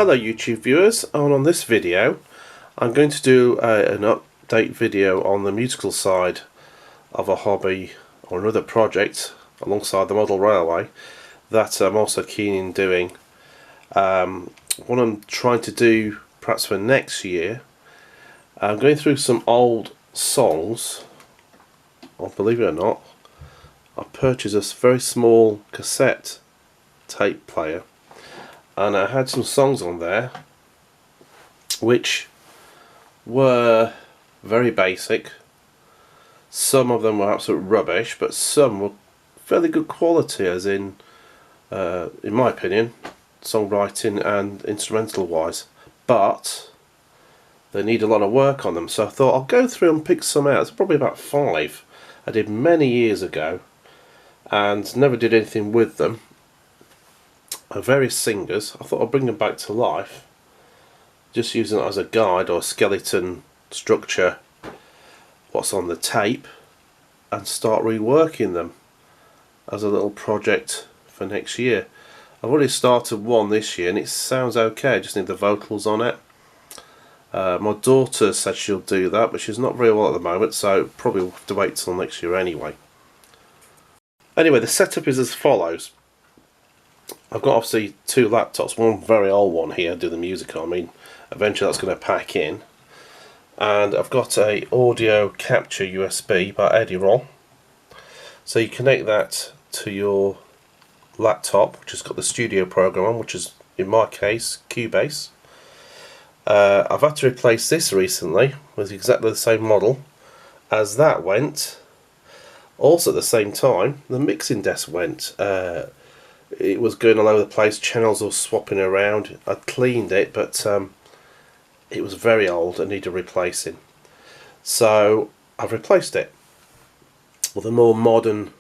Hello YouTube viewers, and on this video I'm going to do an update video on the musical side of a hobby or another project alongside the model railway that I'm also keen in doing. What I'm trying to do perhaps for next year, I'm going through some old songs. Well, believe it or not, I purchased a very small cassette tape player, and I had some songs on there which were very basic. Some of them were absolute rubbish, but some were fairly good quality, as in my opinion, songwriting and instrumental wise, but they need a lot of work on them. So I thought I'll go through and pick some out. It's probably about 5 I did many years ago and never did anything with them. Various singers. I thought I'd bring them back to life, just using it as a guide or a skeleton structure what's on the tape, and start reworking them as a little project for next year. I've already started one this year and it sounds okay, I just need the vocals on it. My daughter said she'll do that, but she's not very well at the moment, so probably we'll have to wait till next year anyway. Anyway, the setup is as follows. I've got obviously 2 laptops, one very old one here, do the music on. I mean, eventually that's going to pack in. And I've got a audio capture USB by Edirol. So you connect that to your laptop, which has got the studio program on, which is, in my case, Cubase. I've had to replace this recently with exactly the same model as that went. Also at the same time, the mixing desk went. It was going all over the place, channels were swapping around. I cleaned it, but it was very old and needed replacing. So I've replaced it with a more modern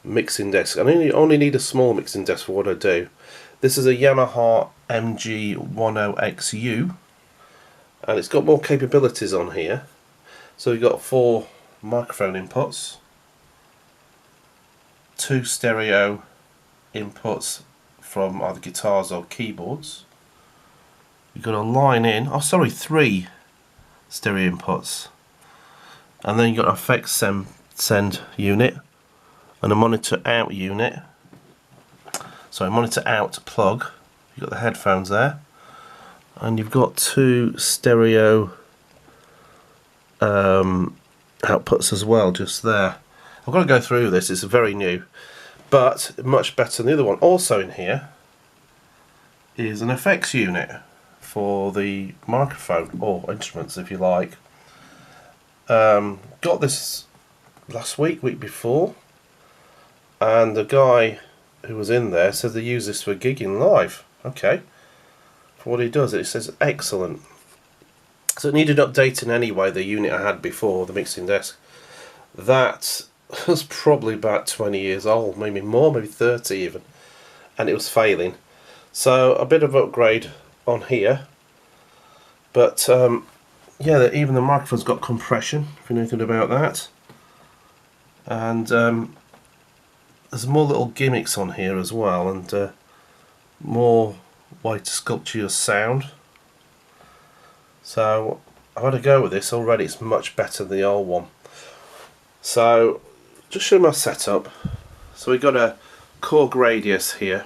mixing desk. I only need a small mixing desk for what I do. This is a Yamaha MG10XU, and it's got more capabilities on here. So we've got 4 microphone inputs, 2 stereo inputs from either guitars or keyboards. You've got a line in, 3 stereo inputs, and then you've got an effects send unit and a monitor out unit. So monitor out plug. You've got the headphones there, and you've got 2 stereo outputs as well, just there. I've got to go through this, it's very new, but much better than the other one. Also in here is an effects unit for the microphone, or instruments if you like. Got this last week before, and the guy who was in there said they use this for gigging live. Okay, for what he does, it says excellent. So it needed updating anyway, the unit I had before, the mixing desk. That was probably about 20 years old, maybe more, maybe 30 even, and it was failing. So a bit of upgrade on here, but yeah, even the microphone's got compression, if you know anything about that, and there's more little gimmicks on here as well, and more way to sculpture your sound. So I've had a go with this already. It's much better than the old one. So just show my setup. So we've got a Korg Radius here,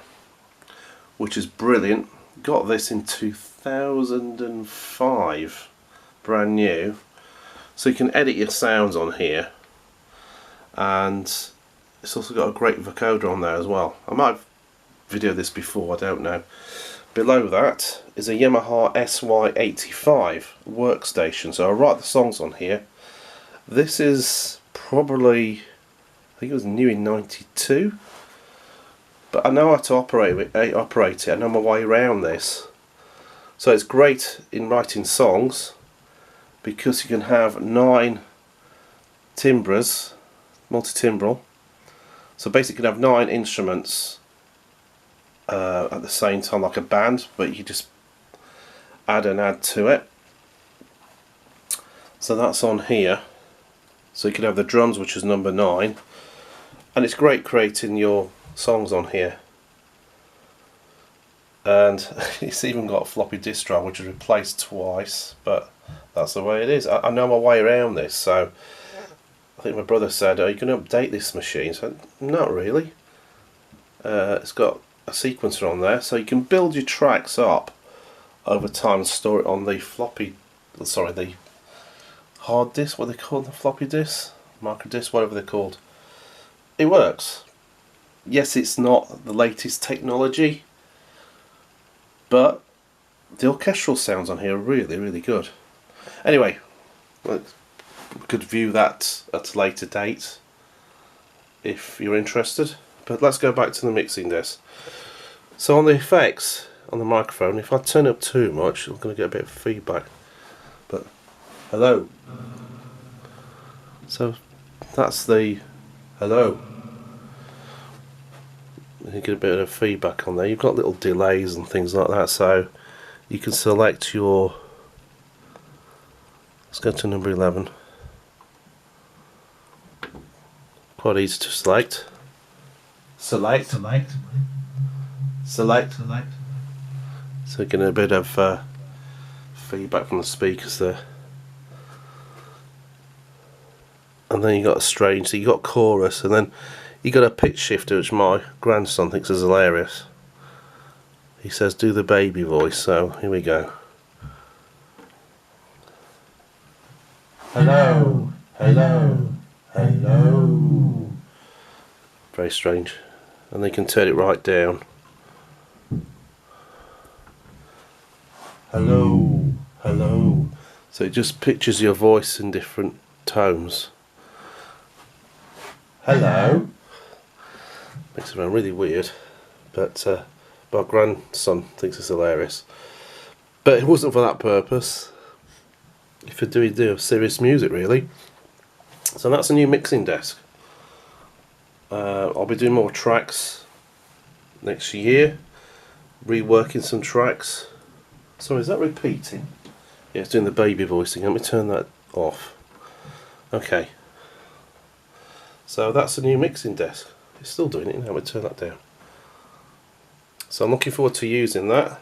which is brilliant. Got this in 2005, brand new. So you can edit your sounds on here, and it's also got a great vocoder on there as well. I might have videoed this before, I don't know. Below that is a Yamaha SY85 workstation, so I write the songs on here. This is probably, I think it was new in 92, but I know how to operate it. I know my way around this. So it's great in writing songs because you can have 9 timbres, multi-timbral. So basically you can have 9 instruments at the same time, like a band, but you just add to it. So that's on here. So you can have the drums, which is number 9, and it's great creating your songs on here. and it's even got a floppy disk drive which is replaced twice, but that's the way it is. I know my way around this. So I think my brother said, are you going to update this machine? So not really. It's got a sequencer on there, so you can build your tracks up over time and store it on the the hard disk, what they call the floppy disk, micro disk, whatever they're called. It works. Yes, it's not the latest technology, but the orchestral sounds on here are really, really good. Anyway, we could view that at a later date if you're interested. But let's go back to the mixing desk. So on the effects on the microphone, if I turn up too much, you're going to get a bit of feedback. But hello. So that's the hello. You get a bit of feedback on there. You've got little delays and things like that, so you can select your. Let's go to number 11. Quite easy to select. Select. So getting a bit of feedback from the speakers there. And then you got a strange, so you got chorus, and then you got a pitch shifter, which my grandson thinks is hilarious. He says do the baby voice, so here we go. Hello, hello, hello. Very strange. And they can turn it right down. Hello, hello. So it just pitches your voice in different tones. Hello. Makes it sound really weird, but my grandson thinks it's hilarious. But it wasn't for that purpose. If you're doing serious music, really. So that's a new mixing desk. I'll be doing more tracks next year, reworking some tracks. Sorry, is that repeating? Yeah, it's doing the baby voicing. Let me turn that off. Okay. So that's a new mixing desk. It's still doing it now. We'll turn that down. So I'm looking forward to using that.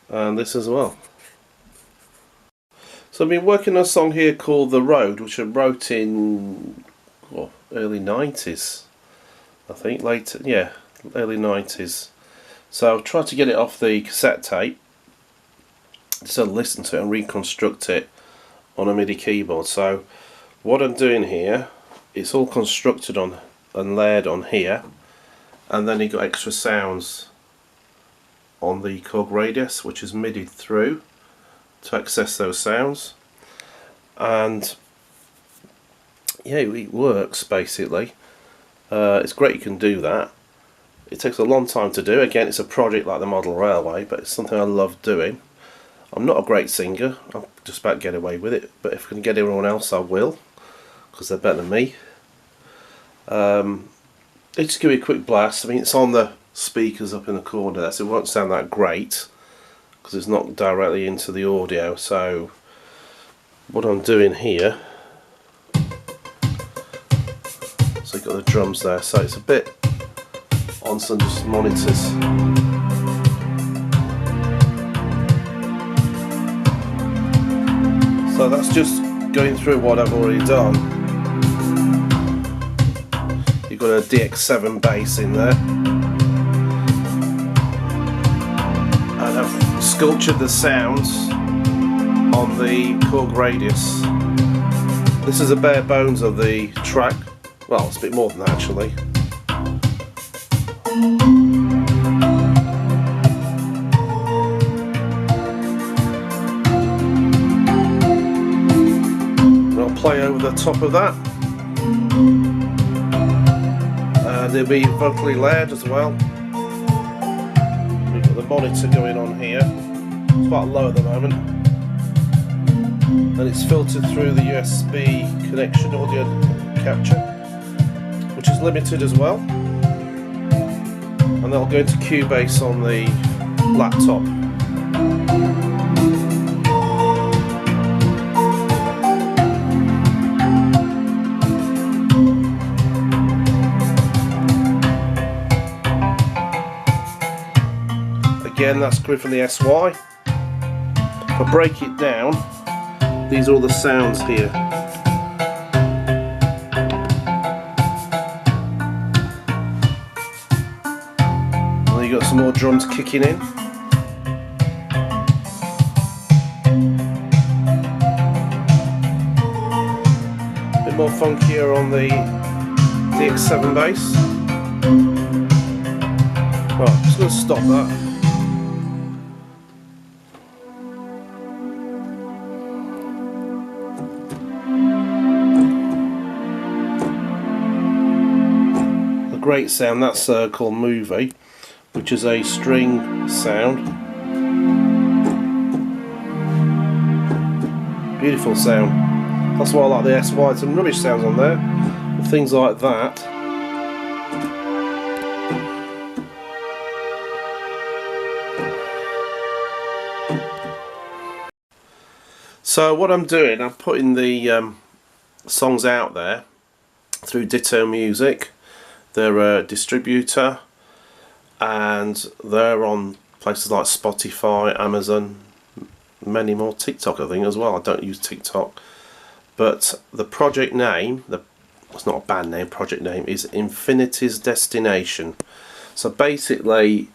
And this as well. So I've been working on a song here called The Road, which I wrote in early 90s, I think, early 90s. So I've tried to get it off the cassette tape, just to listen to it and reconstruct it on a MIDI keyboard. So what I'm doing here, it's all constructed on and layered on here, and then you got extra sounds on the cog radius, which is MIDI'd through to access those sounds. And yeah, it works basically. It's great you can do that. It takes a long time to do. Again, it's a project like the model railway, but it's something I love doing. I'm not a great singer. I'll just about get away with it, but if I can get everyone else I will, because they're better than me. Just give you a quick blast. I mean, it's on the speakers up in the corner there, so it won't sound that great because it's not directly into the audio. So what I'm doing here, so you've got the drums there, so it's a bit on some just monitors. So that's just going through what I've already done. You've got a DX7 bass in there, and I've sculptured the sounds on the Korg radius. This is a bare bones of the track. Well, it's a bit more than that actually. And I'll play over the top of that. They'll be vocally layered as well. We've got the monitor going on here. It's quite low at the moment. And it's filtered through the USB connection audio capture, which is limited as well. And that'll go into Cubase on the laptop. again, that's coming from the SY. If I break it down, these are all the sounds here. And then you've got some more drums kicking in. A bit more funkier on the DX7 bass. Right, I'm just going to stop that. A great sound, that's called Movie, which is a string sound. Beautiful sound. That's why I like the SY. Some rubbish sounds on there, and things like that. So what I'm doing, I'm putting the songs out there through Ditto Music. They're a distributor, and they're on places like Spotify, Amazon, many more, TikTok I think as well. I don't use TikTok, but the project name, it's not a band name, project name is Infinity's Destination. So basically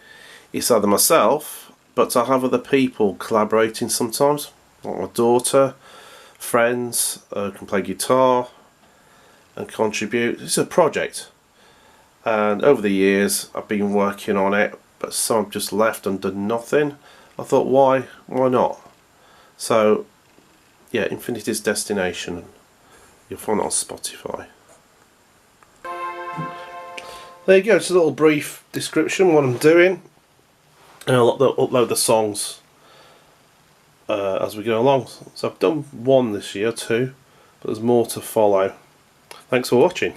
it's either myself, but I have other people collaborating sometimes, like my daughter, friends can play guitar and contribute. It's a project, and over the years I've been working on it, but some have just left and done nothing. I thought, why not? So yeah, Infinity's Destination, you'll find it on Spotify. There you go, it's a little brief description of what I'm doing, and I'll upload the songs as we go along. So I've done one this year, two, but there's more to follow. Thanks for watching.